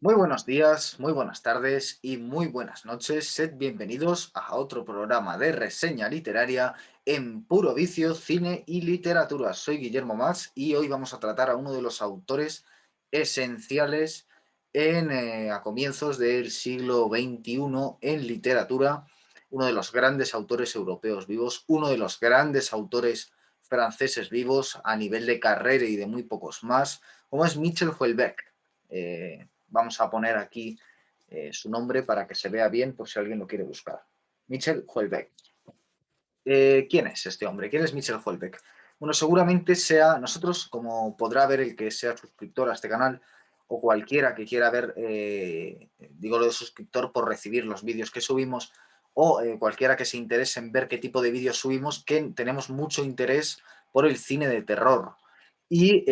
Muy buenos días, muy buenas tardes y muy buenas noches. Sed bienvenidos a otro programa de reseña literaria en Puro Vicio, Cine y Literatura. Soy Guillermo Mas y hoy vamos a tratar a uno de los autores esenciales a comienzos del siglo XXI en literatura, uno de los grandes autores europeos vivos, uno de los grandes autores franceses vivos a nivel de carrera y de muy pocos más, como es Michel Houellebecq. Vamos a poner aquí su nombre para que se vea bien por si alguien lo quiere buscar. Michel Houellebecq. ¿Quién es este hombre? ¿Quién es Michel Houellebecq? Bueno, seguramente sea, nosotros, como podrá ver el que sea suscriptor a este canal, o cualquiera que quiera ver, digo lo de suscriptor por recibir los vídeos que subimos, o cualquiera que se interese en ver qué tipo de vídeos subimos, que tenemos mucho interés por el cine de terror. Y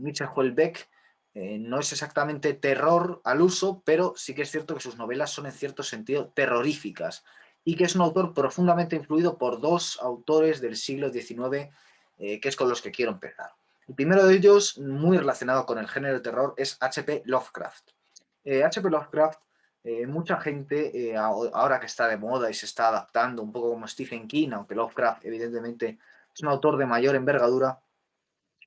Michel Houellebecq no es exactamente terror al uso, pero sí que es cierto que sus novelas son en cierto sentido terroríficas y que es un autor profundamente influido por dos autores del siglo XIX, que es con los que quiero empezar. El primero de ellos, muy relacionado con el género de terror, es H.P. Lovecraft. H.P. Lovecraft, mucha gente, ahora que está de moda y se está adaptando, un poco como Stephen King, aunque Lovecraft evidentemente es un autor de mayor envergadura,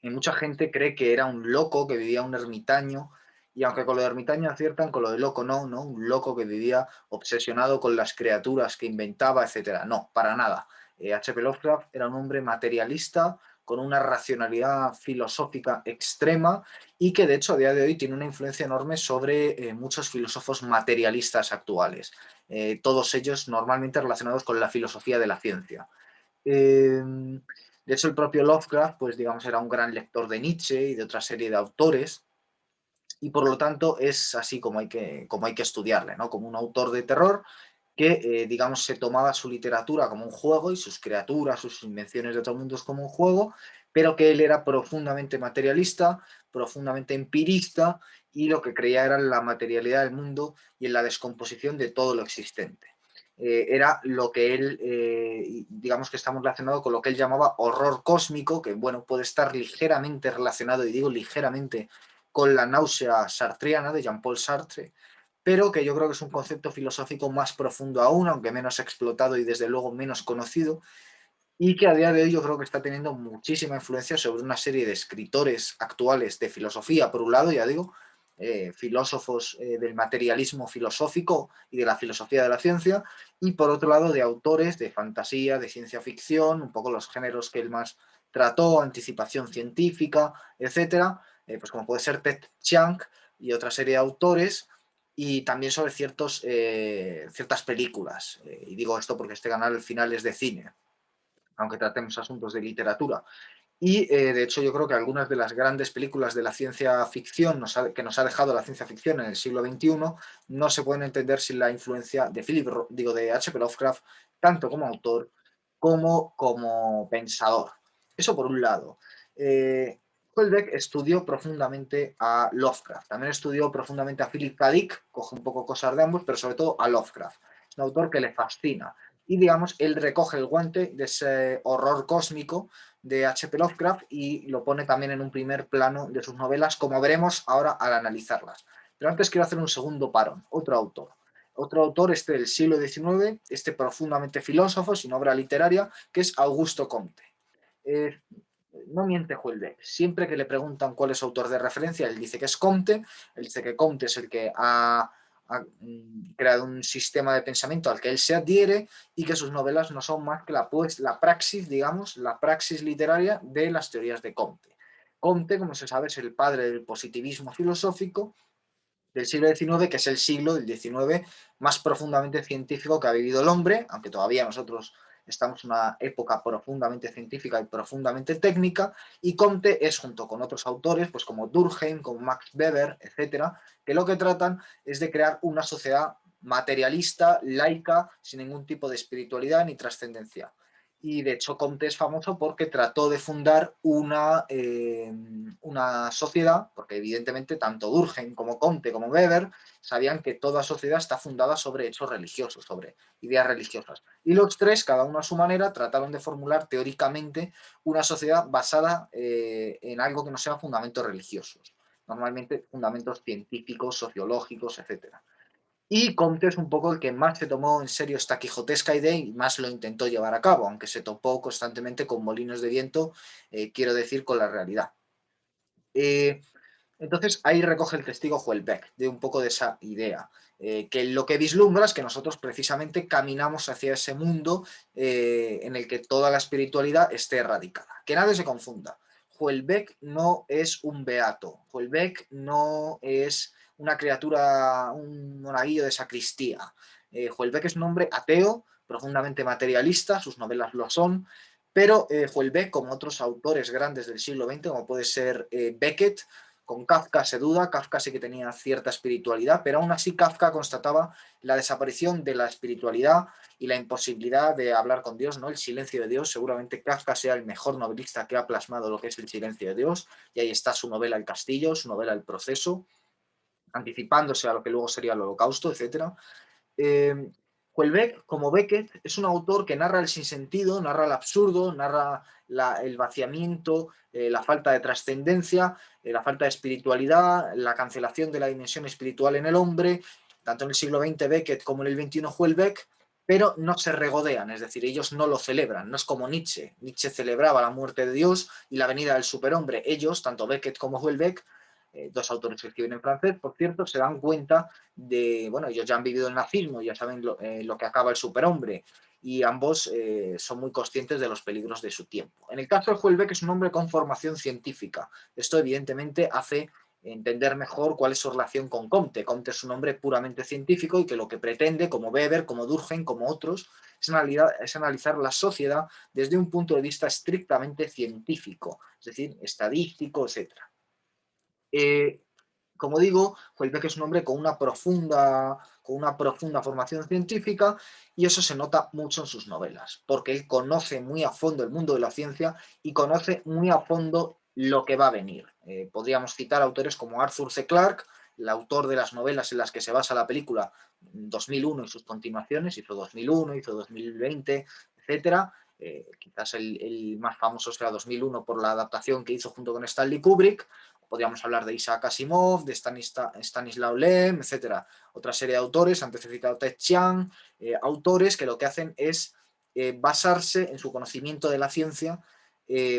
y mucha gente cree que era un loco que vivía un ermitaño, y aunque con lo de ermitaño aciertan, con lo de loco no, ¿no? Un loco que vivía obsesionado con las criaturas que inventaba, etcétera. No, para nada. H.P. Lovecraft era un hombre materialista con una racionalidad filosófica extrema y que de hecho a día de hoy tiene una influencia enorme sobre muchos filósofos materialistas actuales, todos ellos normalmente relacionados con la filosofía de la ciencia. Eh, de hecho, el propio Lovecraft, pues digamos, era un gran lector de Nietzsche y de otra serie de autores, y por lo tanto es así como hay que estudiarle, ¿no? Como un autor de terror que, digamos, se tomaba su literatura como un juego y sus criaturas, sus invenciones de otros mundos como un juego, pero que él era profundamente materialista, profundamente empirista, y lo que creía era en la materialidad del mundo y en la descomposición de todo lo existente. Era lo que él, digamos que está muy relacionado con lo que él llamaba horror cósmico, que bueno, puede estar ligeramente relacionado, y digo ligeramente, con la náusea sartreana de Jean-Paul Sartre, pero que yo creo que es un concepto filosófico más profundo aún, aunque menos explotado y desde luego menos conocido, y que a día de hoy yo creo que está teniendo muchísima influencia sobre una serie de escritores actuales de filosofía, por un lado, ya digo, filósofos del materialismo filosófico y de la filosofía de la ciencia, y por otro lado de autores de fantasía, de ciencia ficción, un poco los géneros que él más trató, anticipación científica, etcétera, pues como puede ser Ted Chiang y otra serie de autores, y también sobre ciertas películas. Y digo esto porque este canal al final es de cine, aunque tratemos asuntos de literatura. Y de hecho yo creo que algunas de las grandes películas de la ciencia ficción que nos ha dejado la ciencia ficción en el siglo XXI no se pueden entender sin la influencia de de H.P. Lovecraft, tanto como autor como pensador. Eso por un lado. Eh, Houellebecq estudió profundamente a Lovecraft, también estudió profundamente a Philip K. Dick, coge un poco cosas de ambos, pero sobre todo a Lovecraft. Es un autor que le fascina. Y digamos, él recoge el guante de ese horror cósmico de H.P. Lovecraft y lo pone también en un primer plano de sus novelas, como veremos ahora al analizarlas. Pero antes quiero hacer un segundo parón, otro autor. Otro autor, este del siglo XIX, este profundamente filósofo, sin obra literaria, que es Augusto Comte. Eh, no miente Houellebecq. Siempre que le preguntan cuál es su autor de referencia, él dice que es Comte, él dice que Comte es el que ha creado un sistema de pensamiento al que él se adhiere y que sus novelas no son más que la praxis, digamos, la praxis literaria de las teorías de Comte. Comte, como se sabe, es el padre del positivismo filosófico del siglo XIX, que es el siglo del XIX más profundamente científico que ha vivido el hombre, aunque todavía nosotros estamos en una época profundamente científica y profundamente técnica, y Comte es, junto con otros autores, pues como Durkheim, como Max Weber, etcétera, que lo que tratan es de crear una sociedad materialista, laica, sin ningún tipo de espiritualidad ni trascendencia. Y de hecho Comte es famoso porque trató de fundar una sociedad, porque evidentemente tanto Durkheim como Comte como Weber sabían que toda sociedad está fundada sobre hechos religiosos, sobre ideas religiosas. Y los tres, cada uno a su manera, trataron de formular teóricamente una sociedad basada en algo que no sea fundamentos religiosos. normalmente fundamentos científicos, sociológicos, etcétera. Y Comte es un poco el que más se tomó en serio esta quijotesca idea y más lo intentó llevar a cabo, aunque se topó constantemente con molinos de viento, quiero decir, con la realidad. Eh, entonces ahí recoge el testigo Houellebecq de un poco de esa idea, que lo que vislumbra es que nosotros precisamente caminamos hacia ese mundo en el que toda la espiritualidad esté erradicada. Que nadie se confunda. Houellebecq no es un beato, Houellebecq no es una criatura, un monaguillo de sacristía. Houellebecq es un hombre ateo, profundamente materialista, sus novelas lo son, pero Houellebecq, como otros autores grandes del siglo XX, como puede ser Beckett, con Kafka se duda, Kafka sí que tenía cierta espiritualidad, pero aún así Kafka constataba la desaparición de la espiritualidad y la imposibilidad de hablar con Dios, ¿no? El silencio de Dios. Seguramente Kafka sea el mejor novelista que ha plasmado lo que es el silencio de Dios, y ahí está su novela El Castillo, su novela El Proceso, anticipándose a lo que luego sería el Holocausto, etcétera. Eh, Houellebecq, como Beckett, es un autor que narra el sinsentido, narra el absurdo, narra el vaciamiento, la falta de trascendencia, la falta de espiritualidad, la cancelación de la dimensión espiritual en el hombre, tanto en el siglo XX Beckett como en el XXI Houellebecq, pero no se regodean, es decir, ellos no lo celebran, no es como Nietzsche. Nietzsche celebraba la muerte de Dios y la venida del superhombre. Ellos, tanto Beckett como Houellebecq, dos autores que escriben en francés, por cierto, se dan cuenta de, bueno, ellos ya han vivido el nazismo, ya saben lo que acaba el superhombre, y ambos son muy conscientes de los peligros de su tiempo. En el caso de Houellebecq es un hombre con formación científica. Esto evidentemente hace entender mejor cuál es su relación con Comte. Comte es un hombre puramente científico y que lo que pretende, como Weber, como Durkheim, como otros, es analizar la sociedad desde un punto de vista estrictamente científico, es decir, estadístico, etcétera. Eh, como digo, Houellebecq es un hombre con una profunda formación científica y eso se nota mucho en sus novelas, porque él conoce muy a fondo el mundo de la ciencia y conoce muy a fondo lo que va a venir. Podríamos citar autores como Arthur C. Clarke, el autor de las novelas en las que se basa la película 2001 y sus continuaciones, hizo 2001, hizo 2020, etcétera. Quizás el más famoso sea 2001 por la adaptación que hizo junto con Stanley Kubrick. Podríamos hablar de Isaac Asimov, de Stanislaw Lem, etcétera. Otra serie de autores, antes he citado Ted Chiang, autores que lo que hacen es basarse en su conocimiento de la ciencia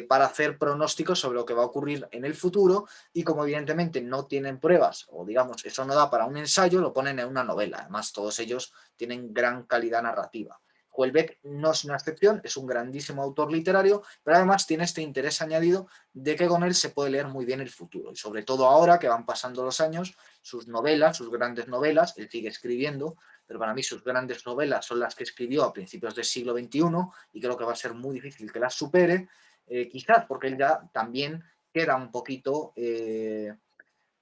para hacer pronósticos sobre lo que va a ocurrir en el futuro, y como evidentemente no tienen pruebas, o digamos, eso no da para un ensayo, lo ponen en una novela. Además, todos ellos tienen gran calidad narrativa. Houellebecq no es una excepción, es un grandísimo autor literario, pero además tiene este interés añadido de que con él se puede leer muy bien el futuro. Y sobre todo ahora que van pasando los años, sus novelas, sus grandes novelas, él sigue escribiendo, pero para mí sus grandes novelas son las que escribió a principios del siglo XXI y creo que va a ser muy difícil que las supere, quizás porque él ya también queda un poquito...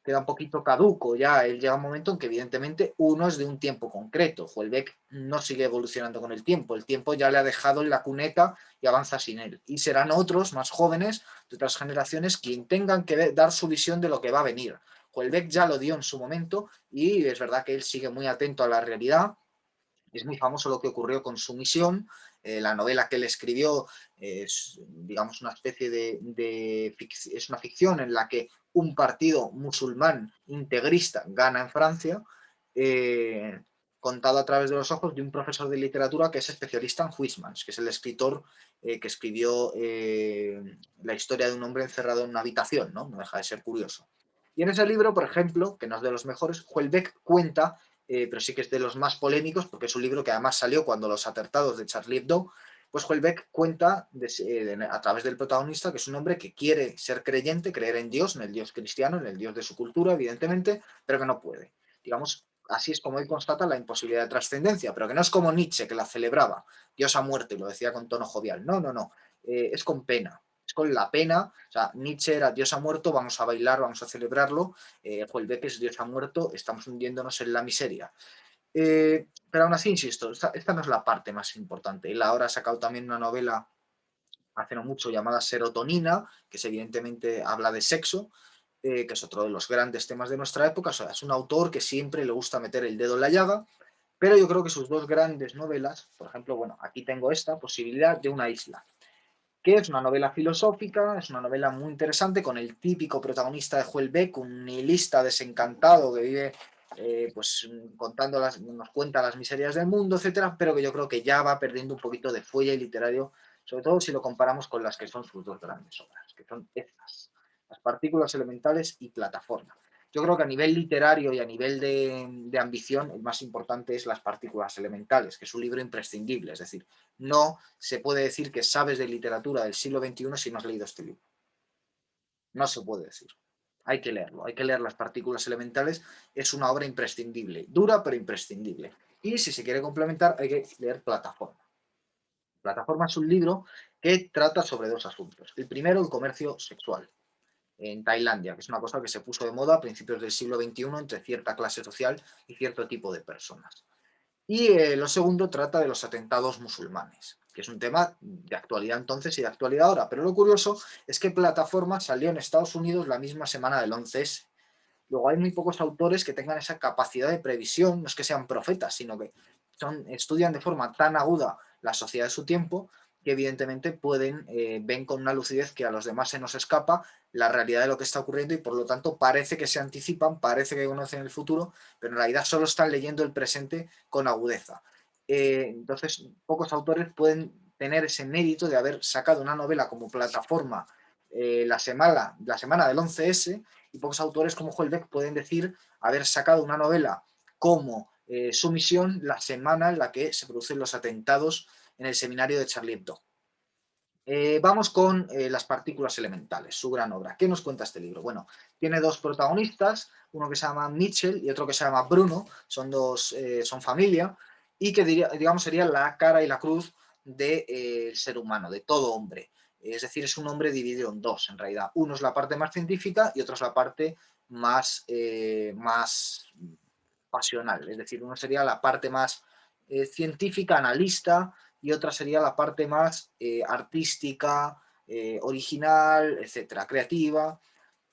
queda un poquito caduco ya. Él llega un momento en que evidentemente uno es de un tiempo concreto. Houellebecq no sigue evolucionando con el tiempo ya le ha dejado en la cuneta y avanza sin él. Y serán otros más jóvenes de otras generaciones quien tengan que dar su visión de lo que va a venir. Houellebecq ya lo dio en su momento y es verdad que él sigue muy atento a la realidad. Es muy famoso lo que ocurrió con su misión. La novela que él escribió es, digamos, una especie es una ficción en la que un partido musulmán integrista gana en Francia, eh, contado a través de los ojos de un profesor de literatura que es especialista en Huysmans, que es el escritor que escribió la historia de un hombre encerrado en una habitación, ¿no? No deja de ser curioso. Y en ese libro, por ejemplo, que no es de los mejores, Houellebecq cuenta, pero sí que es de los más polémicos, porque es un libro que además salió cuando Los atentados de Charlie Hebdo. Pues Houellebecq cuenta a través del protagonista que es un hombre que quiere ser creyente, creer en Dios, en el Dios cristiano, en el Dios de su cultura, evidentemente, pero que no puede. Digamos, así es como él constata la imposibilidad de trascendencia, pero que no es como Nietzsche, que la celebraba. Dios ha muerto y lo decía con tono jovial. No, no, no. Es con pena. Es con la pena. O sea, Nietzsche era Dios ha muerto, vamos a bailar, vamos a celebrarlo. Houellebecq es Dios ha muerto, estamos hundiéndonos en la miseria. Pero aún así, insisto, esta no es la parte más importante. Él ahora ha sacado también una novela hace no mucho llamada Serotonina, que es, evidentemente habla de sexo, que es otro de los grandes temas de nuestra época. O sea, es un autor que siempre le gusta meter el dedo en la llaga, pero yo creo que sus dos grandes novelas, por ejemplo, bueno, aquí tengo esta, Posibilidad de una isla. que es una novela filosófica, es una novela muy interesante con el típico protagonista de Houellebecq, un nihilista desencantado que vive pues contando nos cuenta las miserias del mundo, etcétera, pero que yo creo que ya va perdiendo un poquito de fuelle literario, sobre todo si lo comparamos con las que son sus dos grandes obras, que son estas, Las partículas elementales y Plataforma. Yo creo que a nivel literario y a nivel de ambición, el más importante es Las partículas elementales, que es un libro imprescindible, es decir, no se puede decir que sabes de literatura del siglo XXI si no has leído este libro. No se puede decir. Hay que leerlo, hay que leer Las partículas elementales, es una obra imprescindible, dura pero imprescindible. Y si se quiere complementar, hay que leer Plataforma. Plataforma es un libro que trata sobre dos asuntos. El primero, el comercio sexual en Tailandia, que es una cosa que se puso de moda a principios del siglo XXI entre cierta clase social y cierto tipo de personas. Y lo segundo trata de los atentados musulmanes, que es un tema de actualidad entonces y de actualidad ahora. Pero lo curioso es que Plataforma salió en Estados Unidos la misma semana del 11S. Luego hay muy pocos autores que tengan esa capacidad de previsión, no es que sean profetas, sino que estudian de forma tan aguda la sociedad de su tiempo que evidentemente ven con una lucidez que a los demás se nos escapa la realidad de lo que está ocurriendo y por lo tanto parece que se anticipan, parece que conocen el futuro, pero en realidad solo están leyendo el presente con agudeza. Entonces, pocos autores pueden tener ese mérito de haber sacado una novela como Plataforma la semana del 11S y pocos autores como Houellebecq pueden decir haber sacado una novela como Su misión la semana en la que se producen los atentados en el seminario de Charlie Hebdo. Vamos con Las partículas elementales, su gran obra. ¿Qué nos cuenta este libro? Bueno, tiene dos protagonistas, uno que se llama Mitchell y otro que se llama Bruno, son familia, y que digamos sería la cara y la cruz del ser humano, de todo hombre. Es decir, es un hombre dividido en dos, en realidad. Uno es la parte más científica y otro es la parte más pasional. Es decir, uno sería la parte más científica, analista, y otra sería la parte más artística, original, etcétera, creativa.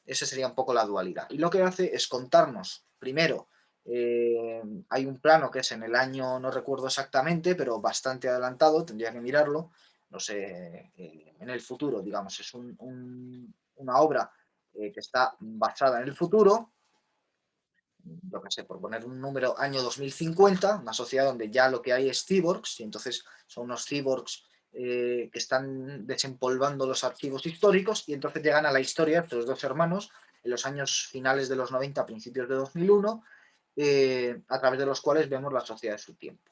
Esa sería un poco la dualidad. Y lo que hace es contarnos, primero, hay un plano que es en el año, no recuerdo exactamente, pero bastante adelantado, tendría que mirarlo, no sé, en el futuro, digamos, es una obra que está basada en el futuro, lo que sé, por poner un número, año 2050, una sociedad donde ya lo que hay es cyborgs, y entonces son unos cyborgs que están desempolvando los archivos históricos, y entonces llegan a la historia de estos dos hermanos en los años finales de los 90, principios de 2001, a través de los cuales vemos la sociedad de su tiempo.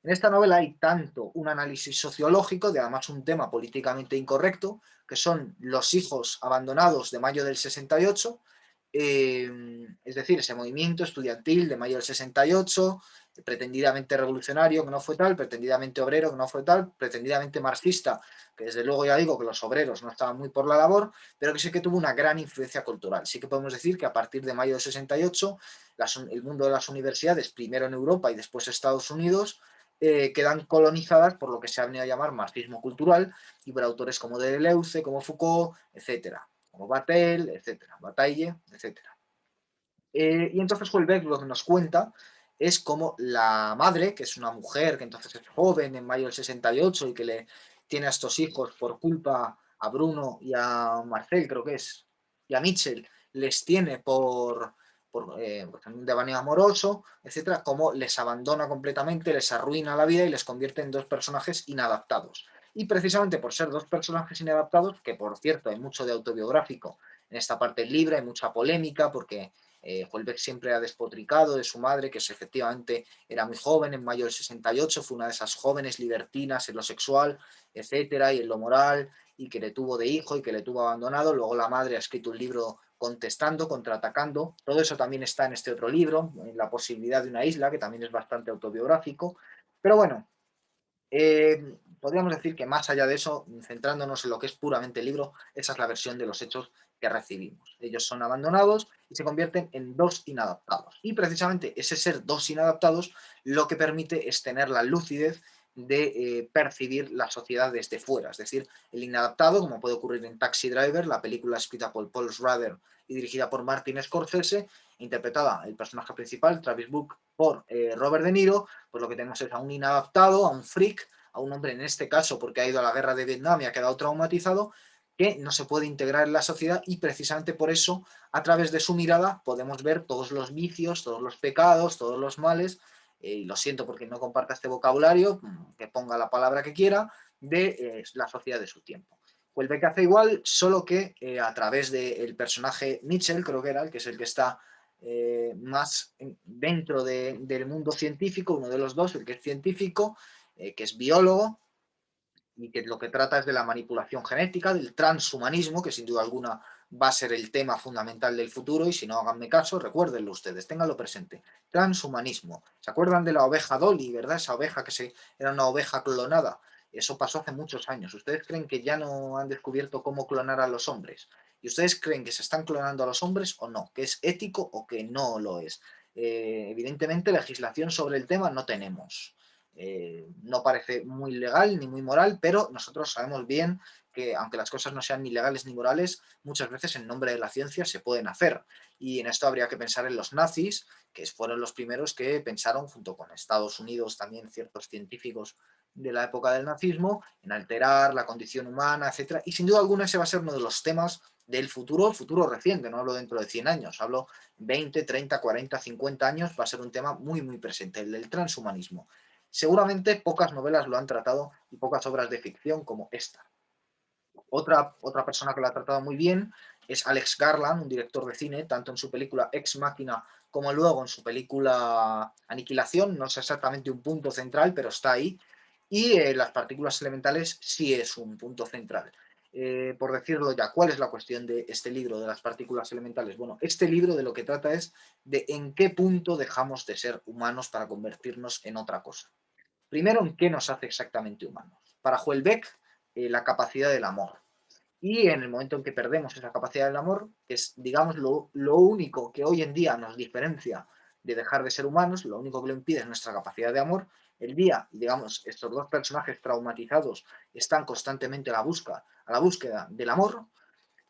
En esta novela hay tanto un análisis sociológico de además un tema políticamente incorrecto, que son los hijos abandonados de mayo del 68, es decir, ese movimiento estudiantil de mayo del 68, pretendidamente revolucionario, que no fue tal, pretendidamente obrero, que no fue tal, pretendidamente marxista, que desde luego ya digo que los obreros no estaban muy por la labor, pero que sí que tuvo una gran influencia cultural. Sí que podemos decir que a partir de mayo del 68, el mundo de las universidades, primero en Europa y después Estados Unidos, quedan colonizadas por lo que se ha venido a llamar marxismo cultural y por autores como Deleuze, como Foucault, etcétera, como Bataille, etcétera, Bataille, etcétera. Y entonces Houellebecq lo que nos cuenta es como la madre, que es una mujer que entonces es joven en mayo del 68 y que le tiene a estos hijos por culpa a Bruno y a Marcel, creo que es, y a Mitchell, les tiene por un devaneo amoroso, etcétera, como les abandona completamente, les arruina la vida y les convierte en dos personajes inadaptados. Y precisamente por ser dos personajes inadaptados, que por cierto hay mucho de autobiográfico en esta parte del libro, hay mucha polémica porque Houellebecq siempre ha despotricado de su madre, que efectivamente era muy joven, en mayo del 68, fue una de esas jóvenes libertinas en lo sexual, etcétera, y en lo moral, y que le tuvo de hijo y que le tuvo abandonado. Luego la madre ha escrito un libro contestando, contraatacando. Todo eso también está en este otro libro, en La posibilidad de una isla, que también es bastante autobiográfico. Pero bueno, podríamos decir que más allá de eso, centrándonos en lo que es puramente el libro, esa es la versión de los hechos que recibimos. Ellos son abandonados y se convierten en dos inadaptados. Y precisamente ese ser dos inadaptados lo que permite es tener la lucidez de percibir la sociedad desde fuera. Es decir, el inadaptado, como puede ocurrir en Taxi Driver, la película escrita por Paul Schrader y dirigida por Martin Scorsese, interpretada el personaje principal, Travis Book, por Robert De Niro, pues lo que tenemos es a un inadaptado, a un freak, a un hombre en este caso porque ha ido a la guerra de Vietnam y ha quedado traumatizado, que no se puede integrar en la sociedad y precisamente por eso, a través de su mirada, podemos ver todos los vicios, todos los pecados, todos los males, y lo siento porque no comparta este vocabulario, que ponga la palabra que quiera, de la sociedad de su tiempo. Houellebecq hace igual, solo que a través del personaje Mitchell, creo que era el que es el que está más dentro del mundo científico, uno de los dos, el que es científico, que es biólogo, y que lo que trata es de la manipulación genética, del transhumanismo, que sin duda alguna va a ser el tema fundamental del futuro, y si no, háganme caso, recuérdenlo ustedes, ténganlo presente. Transhumanismo. ¿Se acuerdan de la oveja Dolly, verdad? Esa oveja era una oveja clonada. Eso pasó hace muchos años. ¿Ustedes creen que ya no han descubierto cómo clonar a los hombres? ¿Y ustedes creen que se están clonando a los hombres o no? ¿Que es ético o que no lo es? Evidentemente, legislación sobre el tema no tenemos. No parece muy legal ni muy moral, pero nosotros sabemos bien que aunque las cosas no sean ni legales ni morales, muchas veces en nombre de la ciencia se pueden hacer. Y en esto habría que pensar en los nazis, que fueron los primeros que pensaron, junto con Estados Unidos, también ciertos científicos de la época del nazismo, en alterar la condición humana, etcétera. Y sin duda alguna ese va a ser uno de los temas del futuro, el futuro reciente, no hablo dentro de 100 años, hablo 20, 30, 40, 50 años, va a ser un tema muy, muy presente, el del transhumanismo. Seguramente pocas novelas lo han tratado y pocas obras de ficción como esta. Otra persona que lo ha tratado muy bien es Alex Garland, un director de cine, tanto en su película Ex Machina como luego en su película Aniquilación. No es exactamente un punto central, pero está ahí. Y las partículas elementales sí es un punto central. Por decirlo ya, ¿cuál es la cuestión de este libro de las partículas elementales? Bueno, este libro de lo que trata es de en qué punto dejamos de ser humanos para convertirnos en otra cosa. Primero, ¿en qué nos hace exactamente humanos? Para Houellebecq, la capacidad del amor. Y en el momento en que perdemos esa capacidad del amor, que es, digamos, lo único que hoy en día nos diferencia de dejar de ser humanos, lo único que lo impide es nuestra capacidad de amor, el día, digamos, estos dos personajes traumatizados están constantemente a la búsqueda del amor,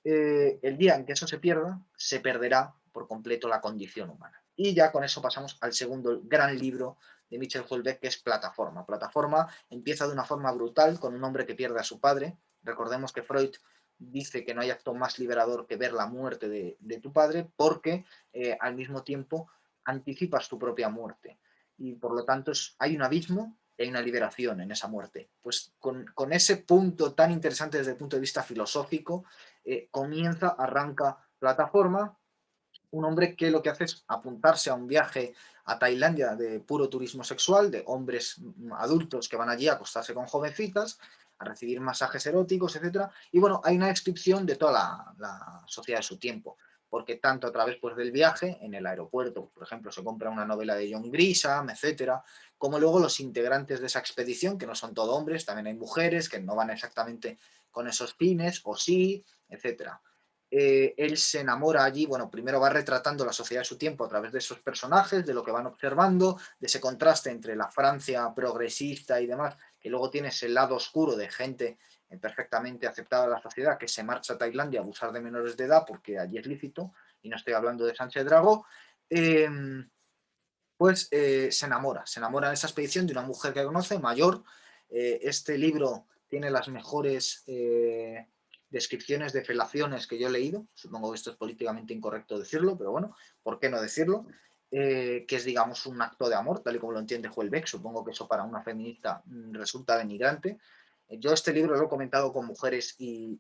el día en que eso se pierda, se perderá por completo la condición humana. Y ya con eso pasamos al segundo gran libro de Michel Houellebecq, que es Plataforma. Plataforma empieza de una forma brutal con un hombre que pierde a su padre. Recordemos que Freud dice que no hay acto más liberador que ver la muerte de tu padre, porque al mismo tiempo anticipas tu propia muerte. Y por lo tanto hay un abismo y hay una liberación en esa muerte. Pues con ese punto tan interesante desde el punto de vista filosófico, arranca Plataforma, un hombre que lo que hace es apuntarse a un viaje a Tailandia de puro turismo sexual, de hombres adultos que van allí a acostarse con jovencitas, a recibir masajes eróticos, etcétera. Y bueno, hay una descripción de toda la sociedad de su tiempo, porque tanto a través pues, del viaje, en el aeropuerto, por ejemplo, se compra una novela de John Grisham, etcétera, como luego los integrantes de esa expedición, que no son todo hombres, también hay mujeres que no van exactamente con esos fines, o sí, etcétera. Él se enamora allí, bueno, primero va retratando la sociedad de su tiempo a través de esos personajes, de lo que van observando, de ese contraste entre la Francia progresista y demás, que luego tiene ese lado oscuro de gente perfectamente aceptada de la sociedad que se marcha a Tailandia a abusar de menores de edad porque allí es lícito, y no estoy hablando de Sánchez Dragó, se enamora en esa expedición de una mujer que conoce, mayor. Este libro tiene las mejores descripciones de felaciones que yo he leído. Supongo que esto es políticamente incorrecto decirlo, pero bueno, ¿por qué no decirlo? Que es, digamos, un acto de amor, tal y como lo entiende Houellebecq. Supongo que eso para una feminista resulta denigrante. Yo este libro lo he comentado con mujeres y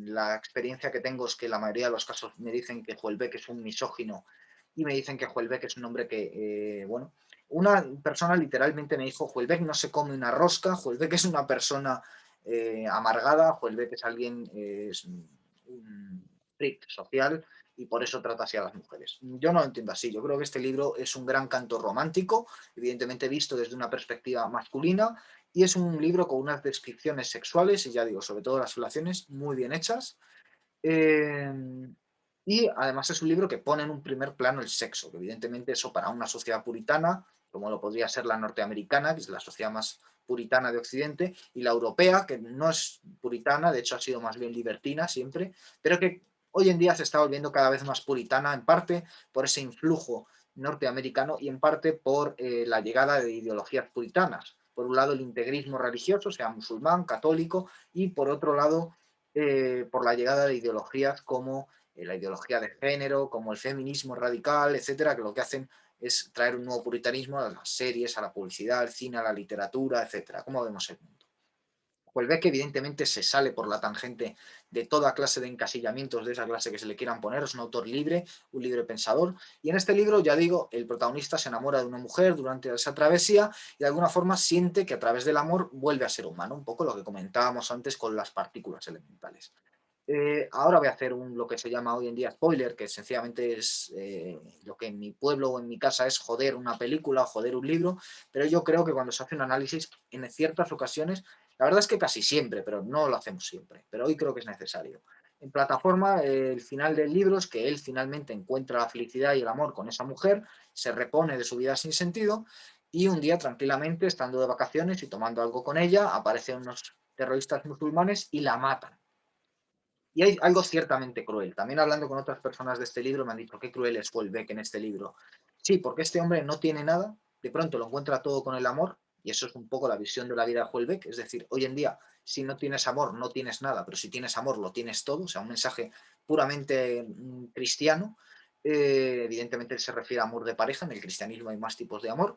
la experiencia que tengo es que la mayoría de los casos me dicen que Houellebecq es un misógino y me dicen que Houellebecq es un hombre que, bueno, una persona literalmente me dijo, Houellebecq no se come una rosca, Houellebecq es una persona amargada, Houellebecq es alguien, es un freak social y por eso trata así a las mujeres. Yo no lo entiendo así, yo creo que este libro es un gran canto romántico, evidentemente visto desde una perspectiva masculina, y es un libro con unas descripciones sexuales, y ya digo, sobre todo las relaciones muy bien hechas, eh, y además es un libro que pone en un primer plano el sexo, que evidentemente eso para una sociedad puritana, como lo podría ser la norteamericana, que es la sociedad más puritana de Occidente, y la europea, que no es puritana, de hecho ha sido más bien libertina siempre, pero que hoy en día se está volviendo cada vez más puritana, en parte por ese influjo norteamericano y en parte por la llegada de ideologías puritanas. por un lado el integrismo religioso, sea musulmán, católico, y por otro lado por la llegada de ideologías como la ideología de género, como el feminismo radical, etcétera, que lo que hacen es traer un nuevo puritanismo a las series, a la publicidad, al cine, a la literatura, etcétera. ¿Cómo vemos el mundo? Houellebecq evidentemente se sale por la tangente de toda clase de encasillamientos de esa clase que se le quieran poner, es un autor libre, un libre pensador, y en este libro, ya digo, el protagonista se enamora de una mujer durante esa travesía y de alguna forma siente que a través del amor vuelve a ser humano, un poco lo que comentábamos antes con las partículas elementales. Ahora voy a hacer lo que se llama hoy en día spoiler, que sencillamente es lo que en mi pueblo o en mi casa es joder una película o joder un libro, pero yo creo que cuando se hace un análisis, en ciertas ocasiones, la verdad es que casi siempre, pero no lo hacemos siempre, pero hoy creo que es necesario. En plataforma, el final del libro es que él finalmente encuentra la felicidad y el amor con esa mujer, se repone de su vida sin sentido y un día tranquilamente, estando de vacaciones y tomando algo con ella, aparecen unos terroristas musulmanes y la matan. Y hay algo ciertamente cruel. También hablando con otras personas de este libro me han dicho qué cruel es Houellebecq en este libro. Sí, porque este hombre no tiene nada, de pronto lo encuentra todo con el amor, y eso es un poco la visión de la vida de Houellebecq. Es decir, hoy en día, si no tienes amor, no tienes nada, pero si tienes amor, lo tienes todo. O sea, un mensaje puramente cristiano. Evidentemente él se refiere a amor de pareja, en el cristianismo hay más tipos de amor,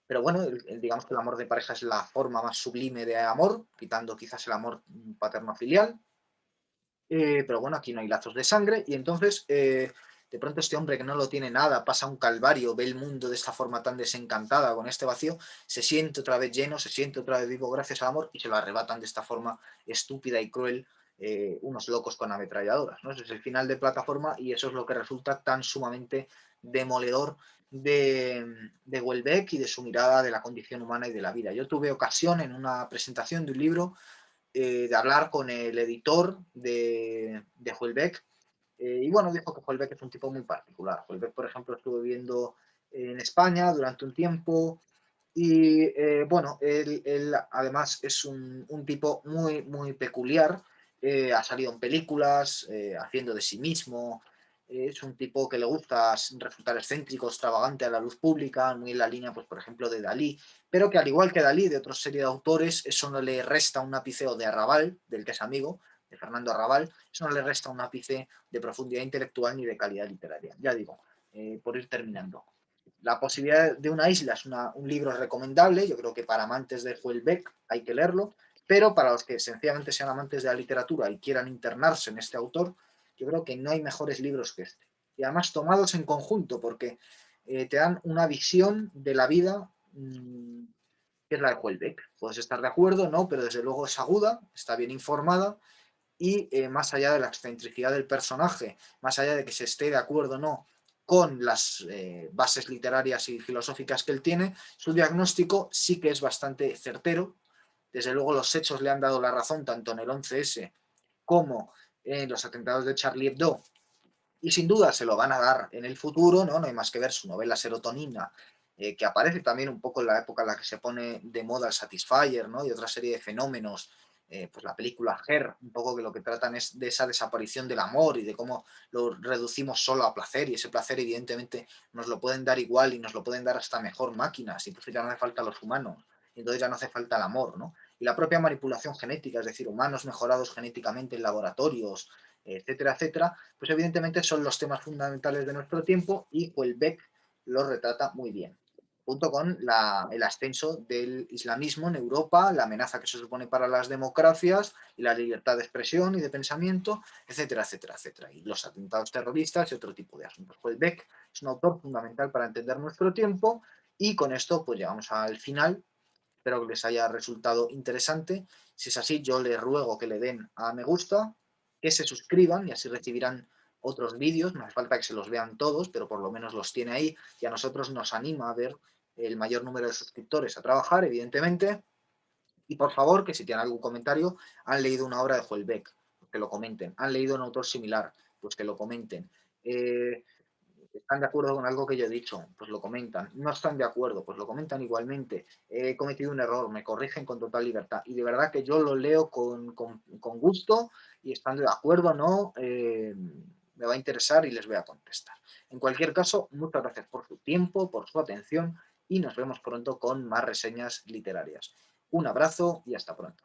pero bueno, digamos que el amor de pareja es la forma más sublime de amor, quitando quizás el amor paterno-filial. Pero bueno, aquí no hay lazos de sangre y entonces de pronto este hombre que no lo tiene nada, pasa un calvario, ve el mundo de esta forma tan desencantada, con este vacío, se siente otra vez lleno, se siente otra vez vivo gracias al amor y se lo arrebatan de esta forma estúpida y cruel unos locos con ametralladoras, ¿no? Ese es el final de plataforma y eso es lo que resulta tan sumamente demoledor de Houellebecq y de su mirada de la condición humana y de la vida. Yo tuve ocasión en una presentación de un libro de hablar con el editor de Houellebecq. Y bueno, dijo que Houellebecq es un tipo muy particular. Houellebecq, por ejemplo, estuvo viviendo en España durante un tiempo y bueno, él además es un tipo muy, muy peculiar. Ha salido en películas, haciendo de sí mismo. Es un tipo que le gusta resultar excéntrico, extravagante a la luz pública, muy en la línea, pues, por ejemplo, de Dalí, pero que al igual que Dalí, de otra serie de autores, eso no le resta un ápice, o de Arrabal, del que es amigo, de Fernando Arrabal, eso no le resta un ápice de profundidad intelectual ni de calidad literaria. Ya digo, por ir terminando. La posibilidad de una isla es un libro recomendable, yo creo que para amantes de Houellebecq hay que leerlo, pero para los que sencillamente sean amantes de la literatura y quieran internarse en este autor, yo creo que no hay mejores libros que este. Y además tomados en conjunto, porque te dan una visión de la vida que es la de Houellebecq. Puedes estar de acuerdo, ¿no? Pero desde luego es aguda, está bien informada y más allá de la excentricidad del personaje, más allá de que se esté de acuerdo o no con las bases literarias y filosóficas que él tiene, su diagnóstico sí que es bastante certero. Desde luego los hechos le han dado la razón tanto en el 11S como en los atentados de Charlie Hebdo, y sin duda se lo van a dar en el futuro, ¿no? No hay más que ver su novela Serotonina, que aparece también un poco en la época en la que se pone de moda el Satisfyer, ¿no? Y otra serie de fenómenos, pues la película Her, un poco que lo que tratan es de esa desaparición del amor y de cómo lo reducimos solo a placer, y ese placer evidentemente nos lo pueden dar igual y nos lo pueden dar hasta mejor máquinas, y entonces ya no hace falta los humanos, y entonces ya no hace falta el amor, ¿no? Y la propia manipulación genética, es decir, humanos mejorados genéticamente en laboratorios, etcétera, etcétera, pues evidentemente son los temas fundamentales de nuestro tiempo y Houellebecq los retrata muy bien, junto con el ascenso del islamismo en Europa, la amenaza que se supone para las democracias y la libertad de expresión y de pensamiento, etcétera, etcétera, etcétera, y los atentados terroristas y otro tipo de asuntos. Houellebecq es un autor fundamental para entender nuestro tiempo y con esto pues llegamos al final. Espero que les haya resultado interesante. Si es así, yo les ruego que le den a me gusta, que se suscriban y así recibirán otros vídeos. No hace falta que se los vean todos, pero por lo menos los tiene ahí y a nosotros nos anima a ver el mayor número de suscriptores a trabajar, evidentemente. Y por favor, que si tienen algún comentario, han leído una obra de Houellebecq, pues que lo comenten. Han leído un autor similar, pues que lo comenten. Eh, ¿Están de acuerdo con algo que yo he dicho? Pues lo comentan. ¿No están de acuerdo? Pues lo comentan igualmente. He cometido un error, me corrigen con total libertad. Y de verdad que yo lo leo con gusto y estando de acuerdo o no, me va a interesar y les voy a contestar. En cualquier caso, muchas gracias por su tiempo, por su atención y nos vemos pronto con más reseñas literarias. Un abrazo y hasta pronto.